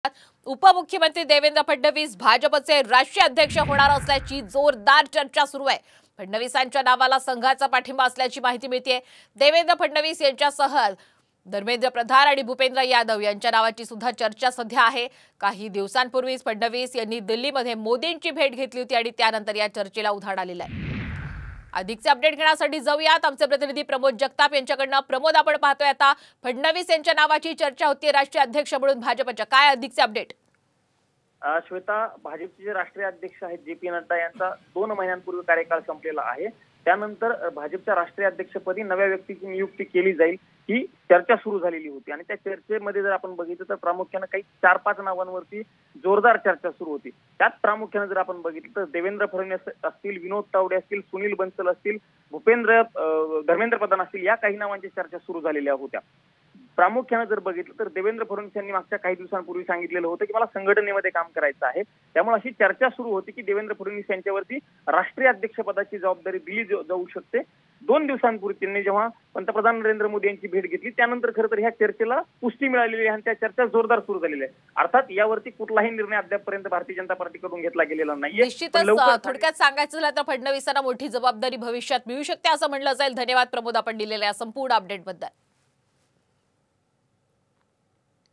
उपमुख्यमंत्री देवेंद्र फडणवीस भाजपचे राष्ट्रीय अध्यक्ष होणार असल्याची जोरदार चर्चा सुरू आहे। फडणवीसांच्या नावाला संघाचा पाठिंबा असल्याची माहिती मिळते। देवेंद्र फडणवीस यांच्यासह धर्मेंद्र प्रधान आणि भूपेंद्र यादव यांच्या नावाची सुद्धा चर्चा सध्या आहे। काही दिवसांपूर्वीच फडणवीस यांनी दिल्लीमध्ये मोदींची भेट घेतली होती आणि त्यानंतर या चर्चेला उधाण आलेलं आहे। अधिकचे अपडेट घेण्यासाठी जाऊयात आमचे प्रतिनिधी प्रमोद जगताप यांच्याकडनं। प्रमोद, आपण पाहतोय आता फडणवीस यांच्या नावाची चर्चा होती राष्ट्रीय अध्यक्ष म्हणून भाजपच्या, काय अधिकचे अपडेट? श्वेता, भाजपचे जे राष्ट्रीय अध्यक्ष आहेत जे पी नड्डा यांचा 2 महिन्यांपूर्वी कार्यकाळ संपलेला आहे। त्यानंतर भाजपच्या राष्ट्रीय अध्यक्षपदी नव्या व्यक्तीची नियुक्ती केली जाईल ही चर्चा सुरू झालेली होती आणि त्या चर्चेमध्ये जर आपण बघितलं तर प्रामुख्याने काही 4-5 नावांवरती जोरदार चर्चा सुरू होती। त्यात प्रामुख्याने जर आपण बघितलं तर देवेंद्र फडणवीस असतील, विनोद तावडे असतील, सुनील बन्सल असतील, धर्मेंद्र प्रधान असतील, या काही नावांची चर्चा सुरू झालेल्या होत्या। प्रामुख्याने जर बघितलं तर देवेंद्र फडणवीस यांनी मागच्या काही दिवसांपूर्वी सांगितलेलं होतं की मला संघटनेमध्ये काम करायचं आहे। त्यामुळे अशी चर्चा सुरू होती की देवेंद्र फडणवीस यांच्यावरती राष्ट्रीय अध्यक्षपदाची जबाबदारी दिली जाऊ शकते। 2 दिवसांपूर्वी त्यांनी जेव्हा पंतप्रधान नरेंद्र मोदी यांची भेट घेतली त्यानंतर खरं तर ह्या चर्चेला पुष्टी मिळालेली आहे आणि त्या चर्चा जोरदार सुरू झालेल्या आहे। अर्थात यावरती कुठलाही निर्णय अद्यापपर्यंत भारतीय जनता पार्टीकडून घेतला गेलेला नाहीये। निश्चितच थोडक्यात सांगायचं झालं तर फडणवीसांना मोठी जबाबदारी भविष्यात मिळू शकते असं म्हणलं जाईल। धन्यवाद प्रमोद, आपण दिलेल्या संपूर्ण अपडेट बद्दल।